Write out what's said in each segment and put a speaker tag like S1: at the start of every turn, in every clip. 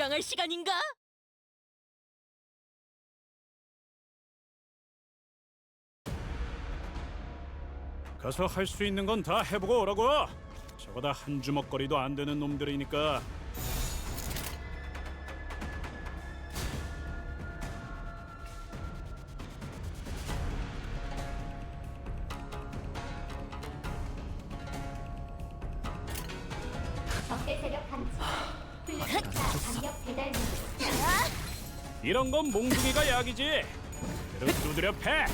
S1: 직강할 시간인가?
S2: 가서 할 수 있는 건 다 해보고 오라고. 저거 다 한 주먹거리도 안 되는 놈들이니까.
S3: 적대 세력 감지. 훈련사 강력 배달 무
S2: 이런 건 몽둥이가 약이지. 그대로 두드려 패.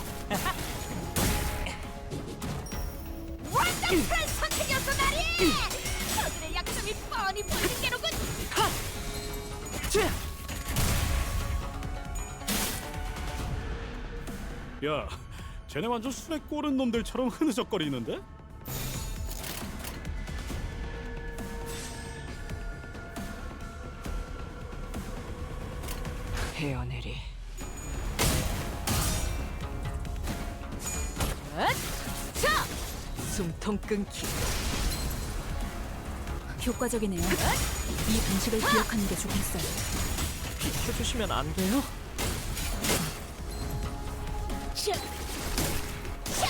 S1: 완벽한 선택이었어, 나리! 저들의 약점이 뻔히 보이는 게로군!
S2: 야, 쟤네 완전 술에 꼬른 놈들처럼 흐느적거리는데?
S4: 헤어내리.
S1: 자!
S4: 숨통 끊기.
S5: 효과적이네요. 이 방식을 기억하는 게 좋겠어요.
S4: 비켜주시면 안 돼요?
S1: 샤! 샤!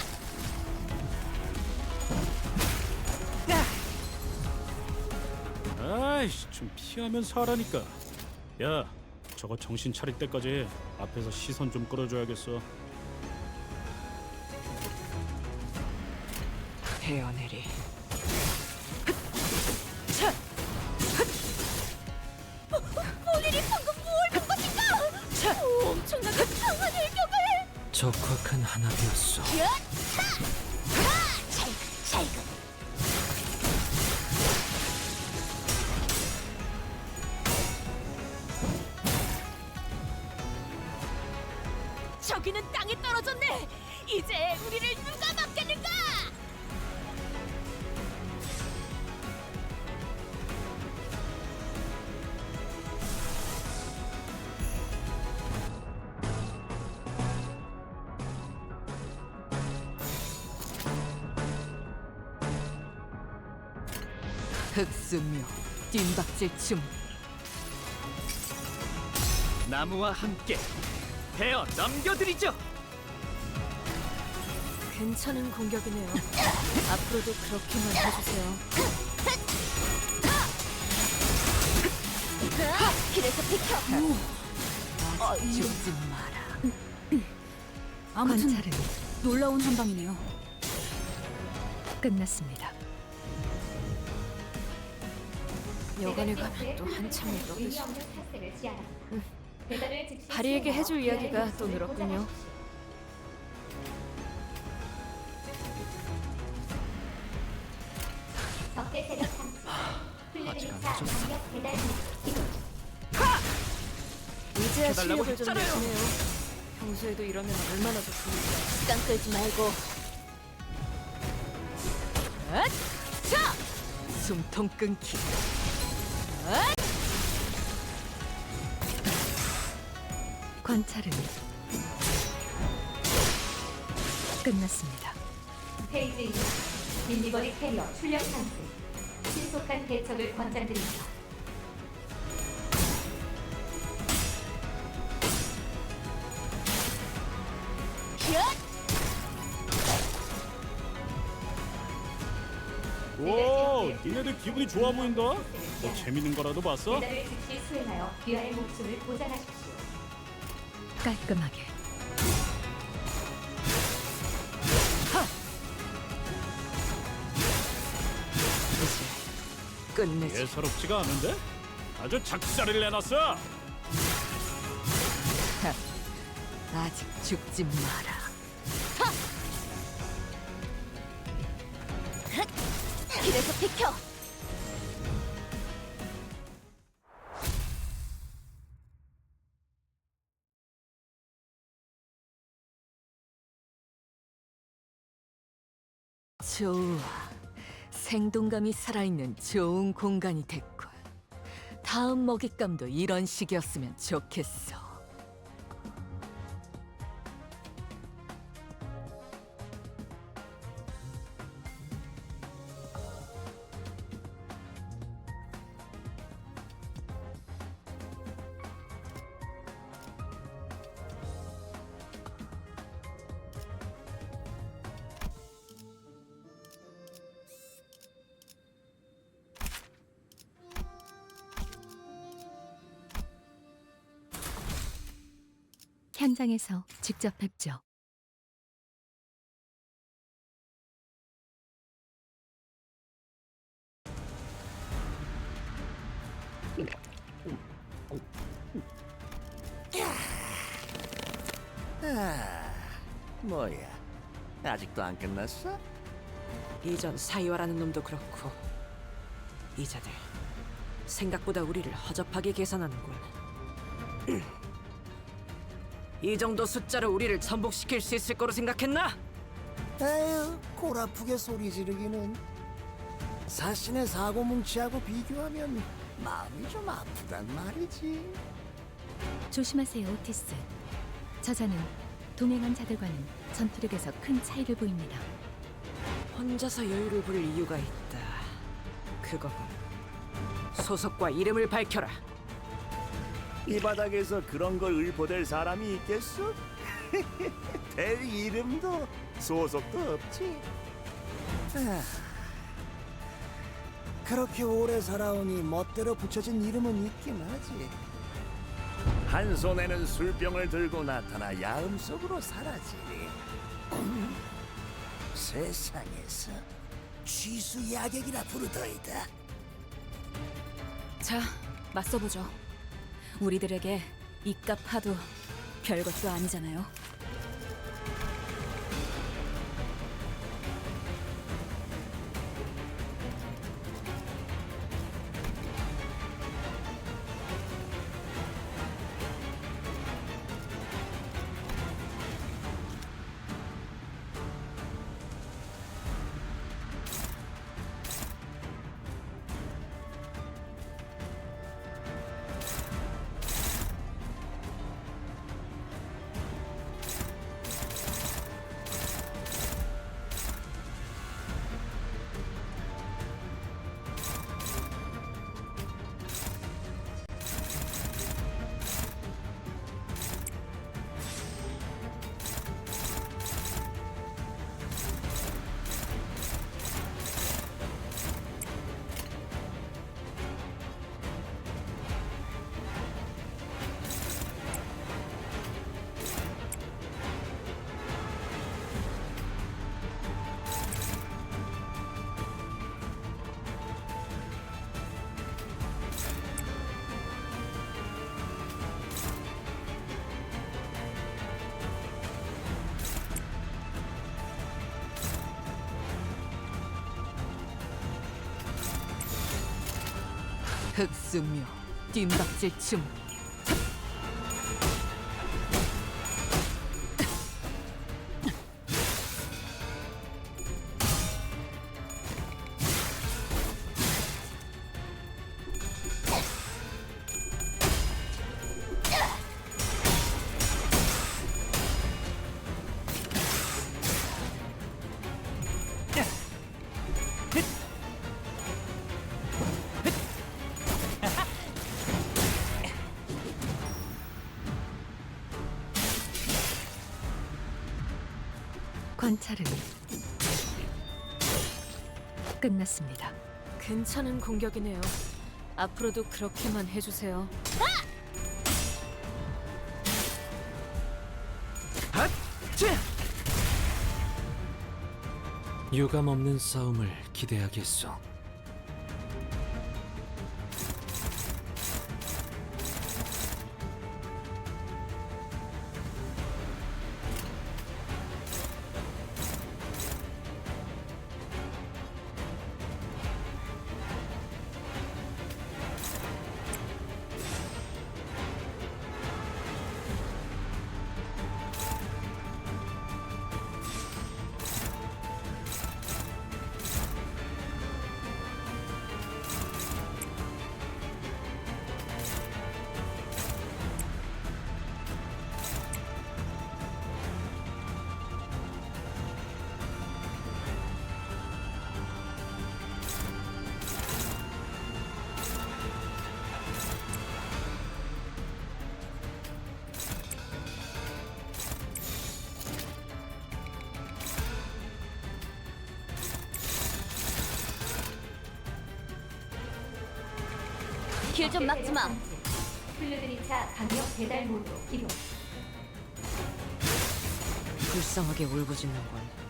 S2: 아이씨, 좀 피하면서 하라니까. 야, 저거 정신 차릴 때까지 앞에서 시선 좀 끌어줘야겠어.
S4: 헤어내리.
S1: 본인이 방금 뭘 본 것인가? 엄청나게 강한 일격을!
S4: 적확한 한압이었어.
S1: 야! 차! 하! 찰근! 저기는 땅에 떨어졌네! 이제 우리를 누가 막겠는가?
S4: 흑수묘, 뜀박질춤. 나무와 함께 베어 넘겨드리죠.
S5: 괜찮은 공격이네요. 앞으로도 그렇게만 해주세요.
S1: 길에서 비켜!
S4: 아직 죽지 마라.
S5: 아무튼
S4: 관찰은
S5: 놀라운 한방이네요.
S4: 끝났습니다.
S5: 여관에 가면 또 한참을 떠드시.
S3: 의미 없는 탈색을 지하라. 배달을 즉시
S5: 다리에게
S3: 수행하여
S5: 해줄 이야기가
S3: 귀하의
S5: 또
S3: 목숨을
S5: 늘었군요.
S3: 보장하십시오. 적대 세력 감지. 훈련사 강력 배달 무
S5: 이제야
S4: 해달라고
S5: 실력을 좀
S4: 했잖아요.
S5: 내시네요. 평소에도 이러면 얼마나 좋습니까?
S1: 시간 끌지 말고
S4: 자! 숨통 끊기. 관찰은 끝났습니다.
S3: 페이지 2. 딜리버리 캐리어 출력 상승. 신속한 대처를 권장드립니다.
S2: 오, 니네들 기분이 좋아 보인다. 뭐 재밌는 거라도 봤어?
S3: 배달을 즉시 수행하여 귀하의 목숨을 보장하십시오.
S4: 깔끔하게. 이제 끝내지.
S2: 예사롭지가 않은데? 아주 작살을 내놨어.
S4: 아직 죽지 마라.
S1: 길에서 비켜!
S4: 좋아. 생동감이 살아있는 좋은 공간이 됐군. 다음 먹잇감도 이런 식이었으면 좋겠어.
S5: 현장에서 직접 뵙죠.
S6: 뭐야? 아직도 안 끝났어?
S7: 이전 사이와라는 놈도 그렇고 이자들 생각보다 우리를 허접하게 계산하는군. 이 정도 숫자로 우리를 전복시킬 수 있을 거로 생각했나?
S6: 에휴, 골 아프게 소리 지르기는. 사신의 사고 뭉치하고 비교하면 마음이 좀 아프단 말이지.
S5: 조심하세요, 오티스. 저자는 동행한 자들과는 전투력에서 큰 차이를 보입니다.
S7: 혼자서 여유를 부릴 이유가 있다. 그거군. 소속과 이름을 밝혀라.
S6: 이 바닥에서 그런 걸 의포될 사람이 있겠어? 될 이름도 소속도 없지. 그렇게 오래 살아오니 멋대로 붙여진 이름은 있긴 하지. 한 손에는 술병을 들고 나타나 야음 속으로 사라지니 세상에서 쥐수 야객이라 부르더이다.
S5: 자, 맞서보죠. 우리들에게 이깟 파도 별것도 아니잖아요.
S4: 흑수묘 뒷박질춤.
S5: 관찰은 끝났습니다.
S4: 괜찮은 공격이네요. 앞으로도 그렇게만 해주세요.
S8: 유감 없는 싸움을 기대하겠소.
S1: 길 좀 막지 마.
S3: 플루드리차 강력 배달 모드 이동.
S7: 불쌍하게 울부짖는군.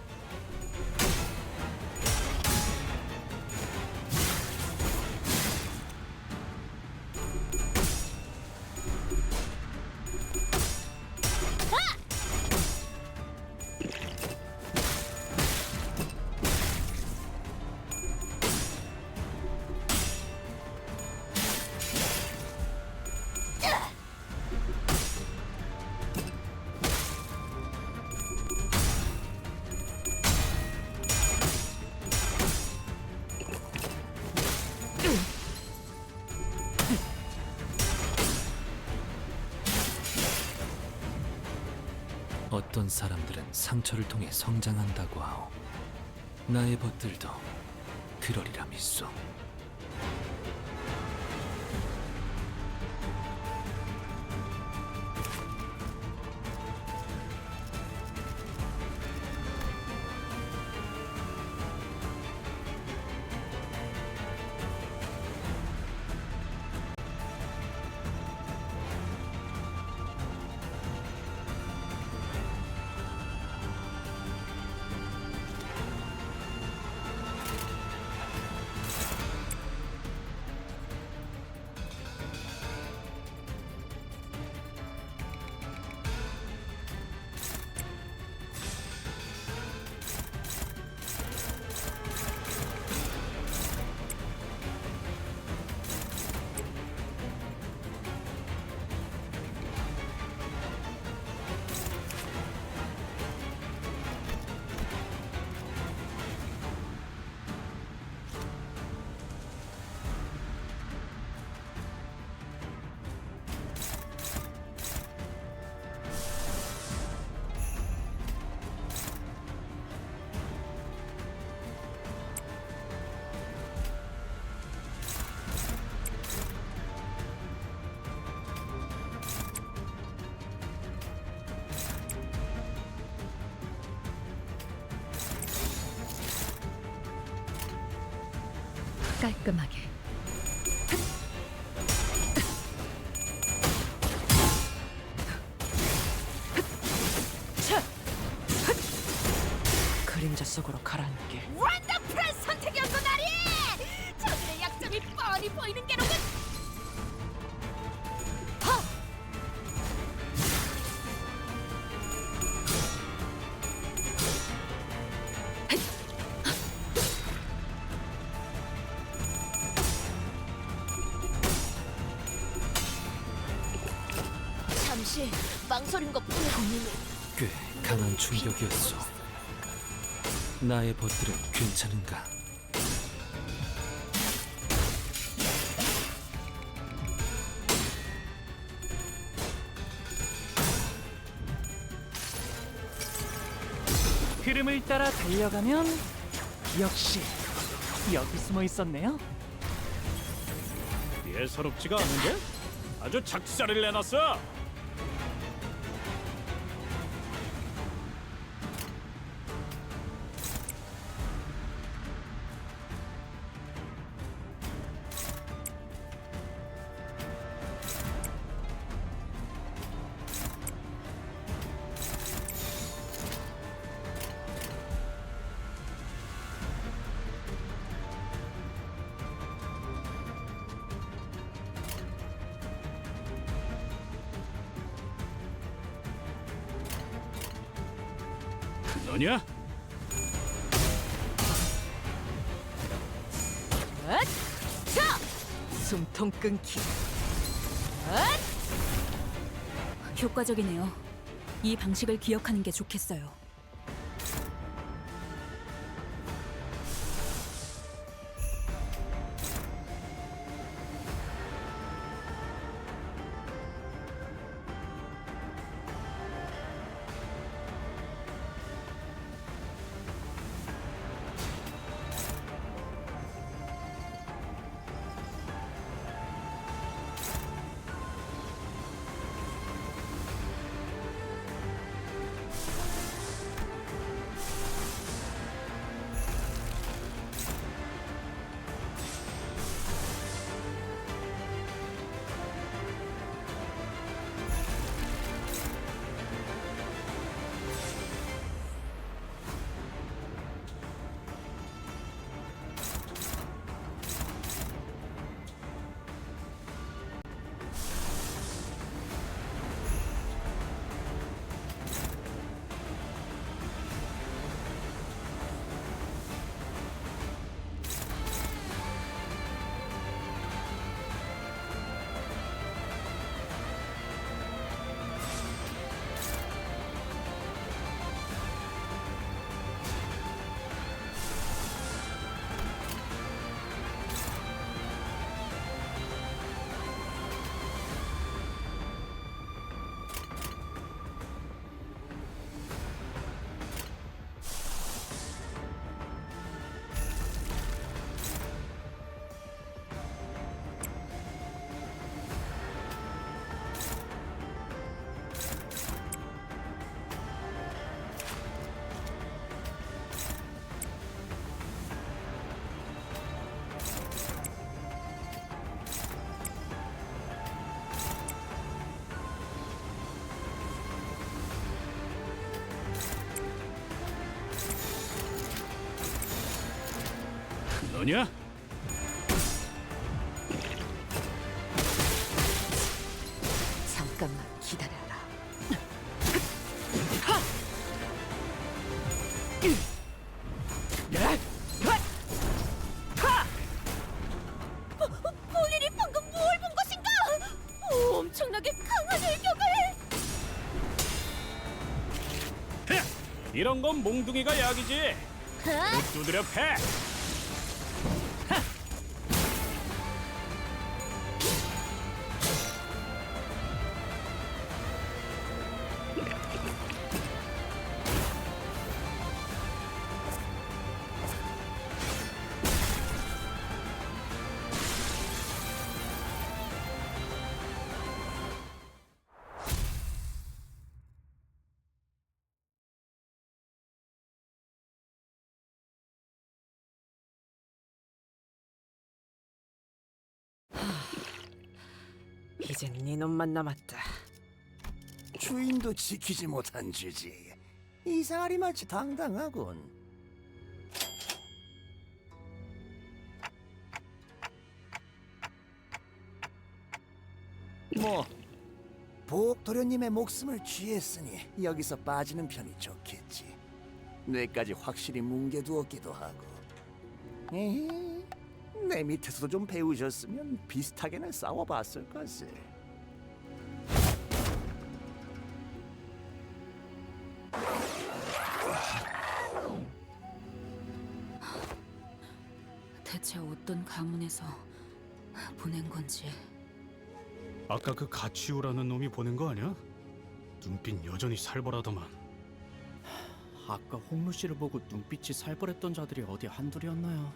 S8: 어떤 사람들은 상처를 통해 성장한다고 하오. 나의 벗들도 그러리라 믿소.
S5: 깔끔하게.
S7: 그림자 속으로 가라앉게.
S1: 원더풀한 선택이었어, 나리! 저들의 약점이 뻔히 보이는 게로군! 잠시 망설인 것뿐이야.
S8: 꽤 강한 충격이었소. 나의 벗들은 괜찮은가?
S9: 흐름을 따라 달려가면 역시 여기 숨어 있었네요.
S2: 예사롭지가 않은데? 아주 작사를 내놨어. 너냐?
S4: 숨통 끊기.
S5: 효과적이네요. 이 방식을 기억하는 게 좋겠어요.
S2: 너냐?
S4: 잠깐만 기다려라.
S1: 볼일이 방금 뭘 본 것인가? 엄청나게 강한 일격을!
S2: 이런 건 몽둥이가 약이지. 두드려 패.
S7: 이젠 네 놈만 남았다.
S6: 주인도 지키지 못한 주지. 이상하리 마치 당당하군.
S8: 뭐
S6: 보옥도련님의 목숨을 취했으니 여기서 빠지는 편이 좋겠지. 뇌까지 확실히 뭉개두었기도 하고. 에헤, 내 밑에서도 좀 배우셨으면 비슷하게는 싸워봤을 것을.
S5: 대체 어떤 가문에서 보낸 건지.
S2: 아까 그 가치우라는 놈이 보낸 거 아니야? 눈빛 여전히 살벌하더만.
S9: 아까 홍루 씨를 보고 눈빛이 살벌했던 자들이 어디 한둘이었나요?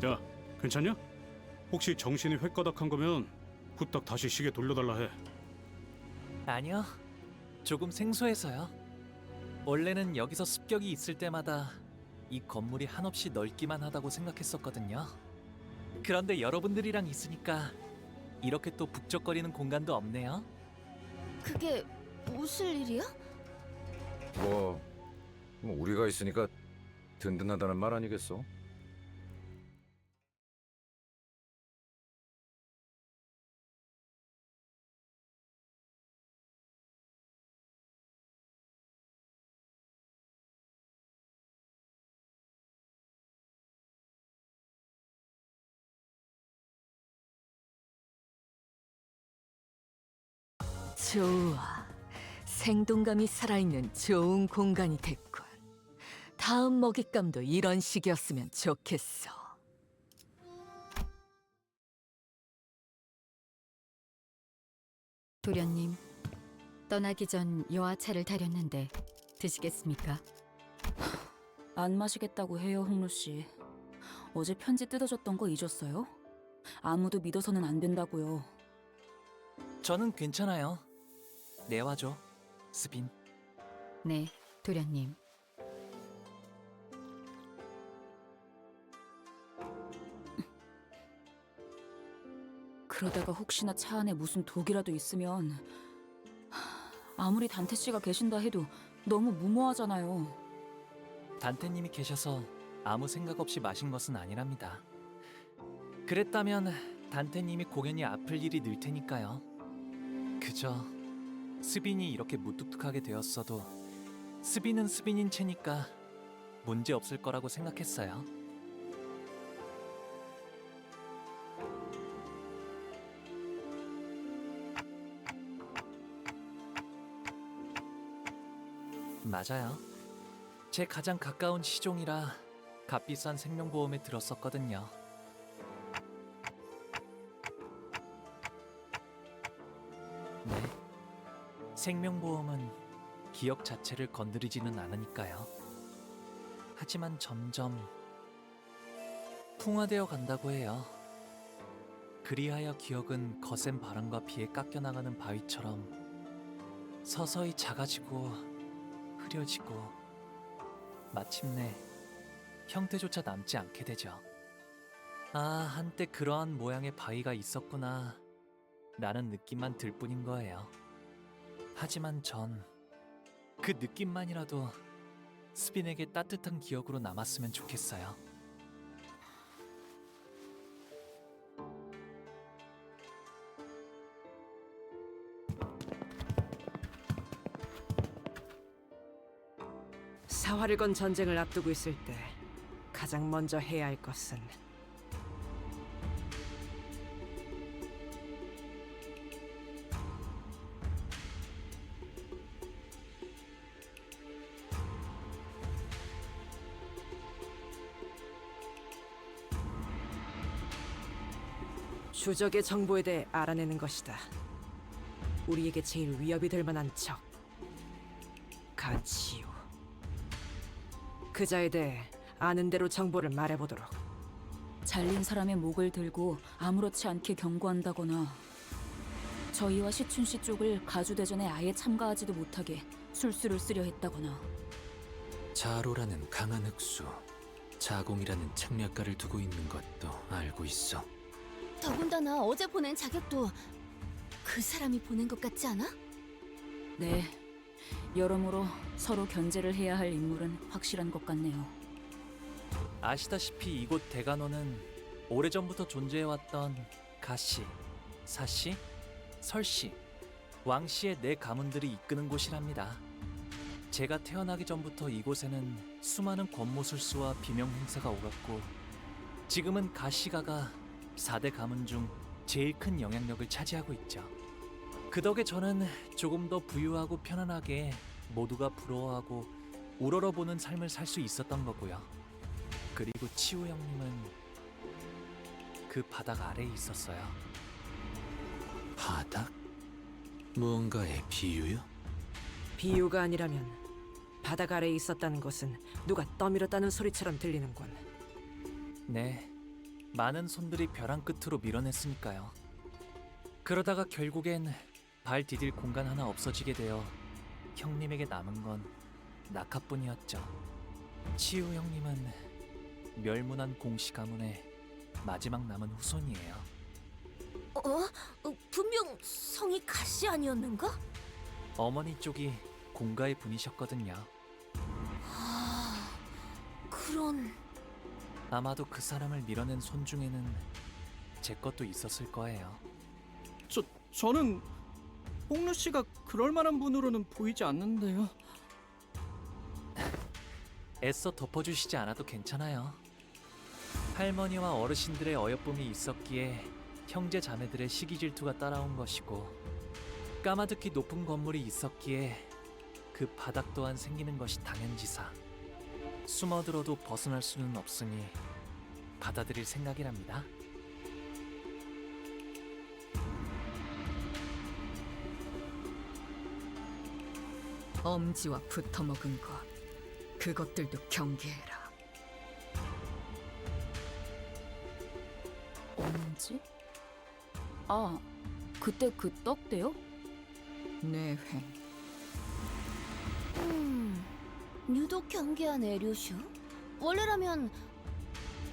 S2: 야, 괜찮냐? 혹시 정신이 획가닥한 거면 후딱 다시 시계 돌려달라 해.
S9: 아니요. 조금 생소해서요. 원래는 여기서 습격이 있을 때마다 이 건물이 한없이 넓기만 하다고 생각했었거든요. 그런데 여러분들이랑 있으니까 이렇게 또 북적거리는 공간도 없네요.
S1: 그게 무슨 일이야?
S10: 뭐 우리가 있으니까 든든하다는 말 아니겠어?
S4: 좋아. 생동감이 살아있는 좋은 공간이 됐군. 다음 먹잇감도 이런 식이었으면 좋겠어.
S5: 도련님, 떠나기 전 여하차를 다렸는데 드시겠습니까? 안 마시겠다고 해요, 홍루 씨. 어제 편지 뜯어줬던 거 잊었어요? 아무도 믿어서는 안 된다고요.
S9: 저는 괜찮아요. 내와줘, 스빈.
S5: 네, 도련님. 그러다가 혹시나 차 안에 무슨 독이라도 있으면 아무리 단테 씨가 계신다 해도 너무 무모하잖아요.
S9: 단테님이 계셔서 아무 생각 없이 마신 것은 아니랍니다. 그랬다면 단테님이 공연이 아플 일이 늘 테니까요. 그저 스빈이 이렇게 무뚝뚝하게 되었어도 스빈은 스빈인 채니까 문제 없을 거라고 생각했어요. 맞아요. 제 가장 가까운 시종이라 값비싼 생명보험에 들었었거든요. 네. 생명보험은 기억 자체를 건드리지는 않으니까요. 하지만 점점 풍화되어 간다고 해요. 그리하여 기억은 거센 바람과 비에 깎여나가는 바위처럼 서서히 작아지고 흐려지고 마침내 형태조차 남지 않게 되죠. 아, 한때 그러한 모양의 바위가 있었구나 라는 느낌만 들 뿐인 거예요. 하지만 전 그 느낌만이라도 스빈에게 따뜻한 기억으로 남았으면 좋겠어요.
S7: 사활을 건 전쟁을 앞두고 있을 때 가장 먼저 해야 할 것은 주적의 정보에 대해 알아내는 것이다. 우리에게 제일 위협이 될 만한 적, 가치요. 그자에 대해 아는 대로 정보를 말해보도록.
S5: 잘린 사람의 목을 들고 아무렇지 않게 경고한다거나 저희와 시춘 씨 쪽을 가주대전에 아예 참가하지도 못하게 술수를 쓰려 했다거나.
S8: 자로라는 강한 흑수, 자공이라는 책략가를 두고 있는 것도 알고 있어.
S1: 더군다나 어제 보낸 자격도 그 사람이 보낸 것 같지 않아?
S5: 네, 여러모로 서로 견제를 해야 할 인물은 확실한 것 같네요.
S9: 아시다시피 이곳 대간호는 오래전부터 존재해왔던 가씨, 사씨, 설씨, 왕씨의 네 가문들이 이끄는 곳이랍니다. 제가 태어나기 전부터 이곳에는 수많은 권모술수와 비명 행사가 오갔고 지금은 가씨가가 4대 가문 중 제일 큰 영향력을 차지하고 있죠. 그 덕에 저는 조금 더 부유하고 편안하게 모두가 부러워하고 우러러보는 삶을 살 수 있었던 거고요. 그리고 치우 형님은 그 바닥 아래에 있었어요.
S8: 바닥? 무언가의 비유요?
S7: 비유가 아니라면 바닥 아래에 있었다는 것은 누가 떠밀었다는 소리처럼 들리는군.
S9: 네, 많은 손들이 벼랑 끝으로 밀어냈으니까요. 그러다가 결국엔 발 디딜 공간 하나 없어지게 되어 형님에게 남은 건 낙하뿐이었죠. 치우 형님은 멸문한 공씨 가문의 마지막 남은 후손이에요.
S1: 분명 성이 가시 아니었는가?
S9: 어머니 쪽이 공가의 분이셨거든요.
S1: 그런...
S9: 아마도 그 사람을 밀어낸 손 중에는 제 것도 있었을 거예요.
S11: 저는 홍루 씨가 그럴 만한 분으로는 보이지 않는데요.
S9: 애써 덮어주시지 않아도 괜찮아요. 할머니와 어르신들의 어여쁨이 있었기에 형제 자매들의 시기 질투가 따라온 것이고 까마득히 높은 건물이 있었기에 그 바닥 또한 생기는 것이 당연지사. 숨어들어도 벗어날 수는 없으니 받아들일 생각이랍니다.
S4: 엄지와 붙어먹은 것, 그것들도 경계해라.
S5: 엄지? 아, 그때 그 떡대요?
S4: 뇌횡.
S1: 유독 경계하네, 류슈. 원래라면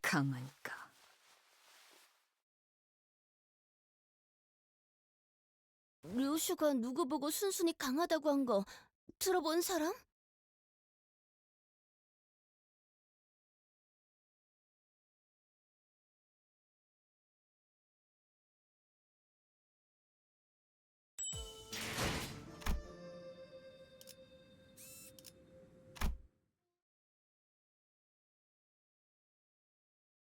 S4: 강하니까.
S1: 류슈가 누구 보고 순순히 강하다고 한 거 들어본 사람?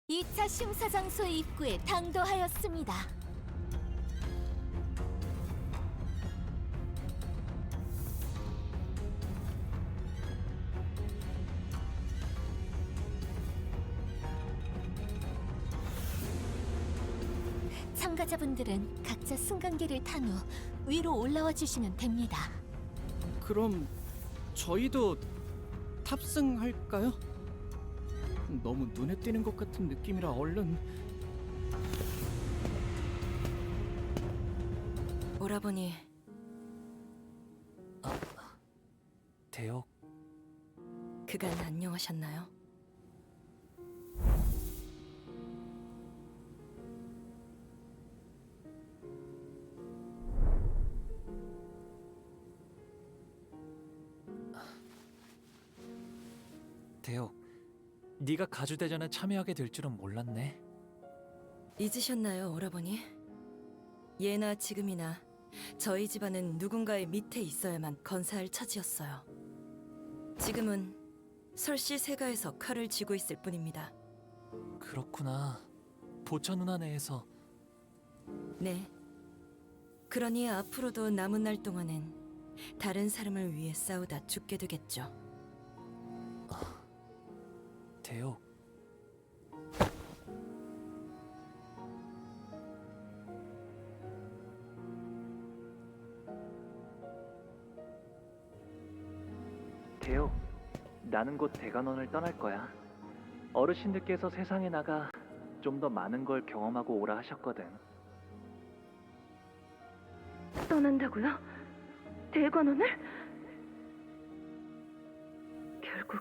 S1: 이 차 심사장소 입구에 당도하였습니다. 참가자분들은 각자 승강기를 탄 후 위로 올라와 주시면 됩니다.
S11: 그럼 저희도 탑승할까요? 너무 눈에 띄는 것 같은 느낌이라 얼른.
S5: 오라버니,
S9: 대옥,
S5: 그간 안녕하셨나요?
S9: 대옥, 네가 가주대전에 참여하게 될 줄은 몰랐네.
S12: 잊으셨나요, 오라버니? 예나 지금이나 저희 집안은 누군가의 밑에 있어야만 건사할 처지였어요. 지금은 설씨 세가에서 칼을 쥐고 있을 뿐입니다.
S9: 그렇구나. 보처 누나 내에서.
S12: 네. 그러니 앞으로도 남은 날 동안은 다른 사람을 위해 싸우다 죽게 되겠죠.
S9: 대옥. 대옥, 나는 곧 대관원을 떠날 거야. 어르신들께서 세상에 나가 좀 더 많은 걸 경험하고 오라 하셨거든.
S12: 떠난다고요? 대관원을? 결국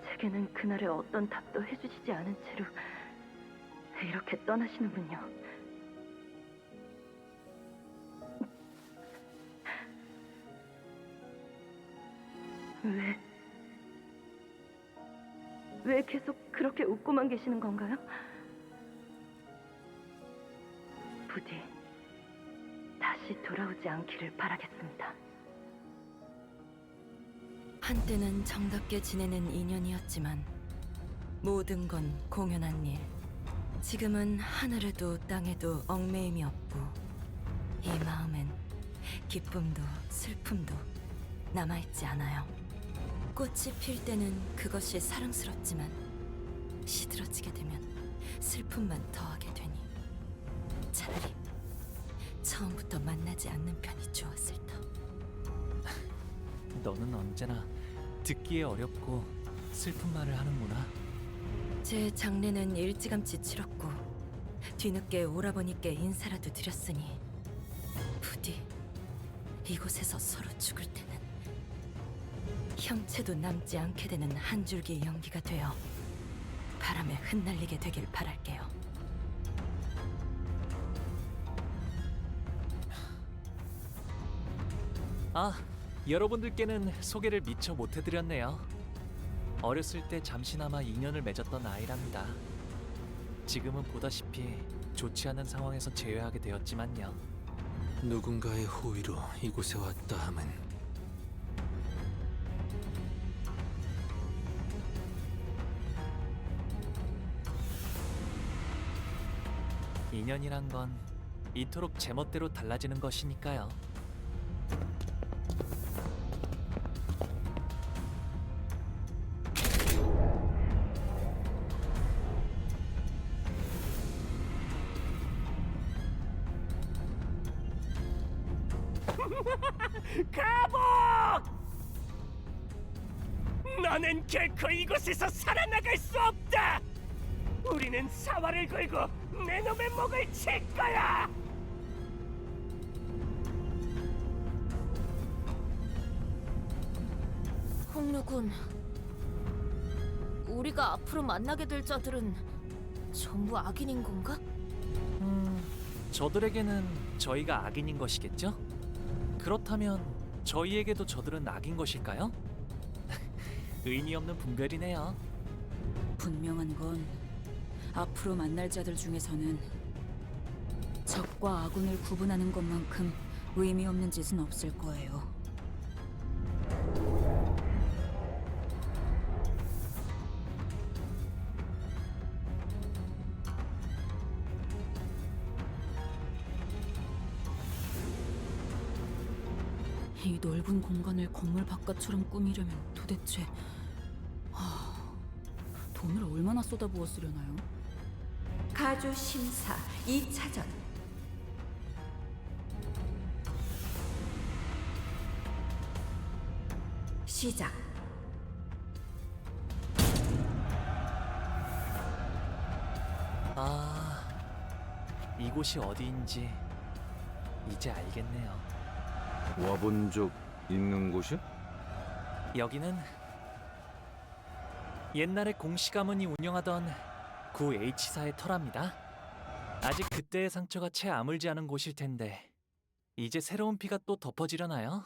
S12: 제게는 그날의 어떤 답도 해주시지 않은 채로 이렇게 떠나시는군요. 왜 계속 그렇게 웃고만 계시는 건가요? 부디 다시 돌아오지 않기를 바라겠습니다. 한때는 정답게 지내는 인연이었지만 모든 건 공연한 일. 지금은 하늘에도 땅에도 얽매임이 없고 이 마음엔 기쁨도 슬픔도 남아있지 않아요. 꽃이 필 때는 그것이 사랑스럽지만 시들어지게 되면 슬픔만 더하게 되니 차라리 처음부터 만나지 않는 편이 좋았을 터.
S9: 너는 언제나 듣기에 어렵고 슬픈 말을 하는구나.
S12: 제 장례는 일찌감치 치렀고 뒤늦게 오라버니께 인사라도 드렸으니 부디 이곳에서 서로 죽을 때는 형체도 남지 않게 되는 한 줄기 연기가 되어 바람에 흩날리게 되길 바랄게요.
S9: 아, 여러분들께는 소개를 미처 못 해드렸네요. 어렸을 때 잠시나마 인연을 맺었던 아이랍니다. 지금은 보다시피 좋지 않은 상황에서 제외하게 되었지만요.
S8: 누군가의 호의로 이곳에 왔다 함은
S9: 인연이란 건 이토록 제멋대로 달라지는 것이니까요.
S13: 가복! 너는 결코 이곳에서 살아나갈 수 없다! 우리는 사활을 걸고 내 놈의 목을 칠 거야!
S1: 홍루군, 우리가 앞으로 만나게 될 자들은 전부 악인인 건가?
S9: 저들에게는 저희가 악인인 것이겠죠? 그렇다면 저희에게도 저들은 악인 것일까요? 의미 없는 분별이네요.
S5: 분명한 건 앞으로 만날 자들 중에서는 적과 아군을 구분하는 것만큼 의미 없는 짓은 없을 거예요. 이 넓은 공간을 건물 바깥처럼 꾸미려면 도대체 돈을 얼마나 쏟아부었으려나요?
S14: 가주 심사 2차전 시작.
S9: 아, 이곳이 어디인지 이제 알겠네요.
S10: 와본 적 있는 곳이야?
S9: 여기는 옛날에 공씨 가문이 운영하던 구 H사의 터랍니다. 아직 그때의 상처가 채 아물지 않은 곳일 텐데 이제 새로운 피가 또 덮어지려나요?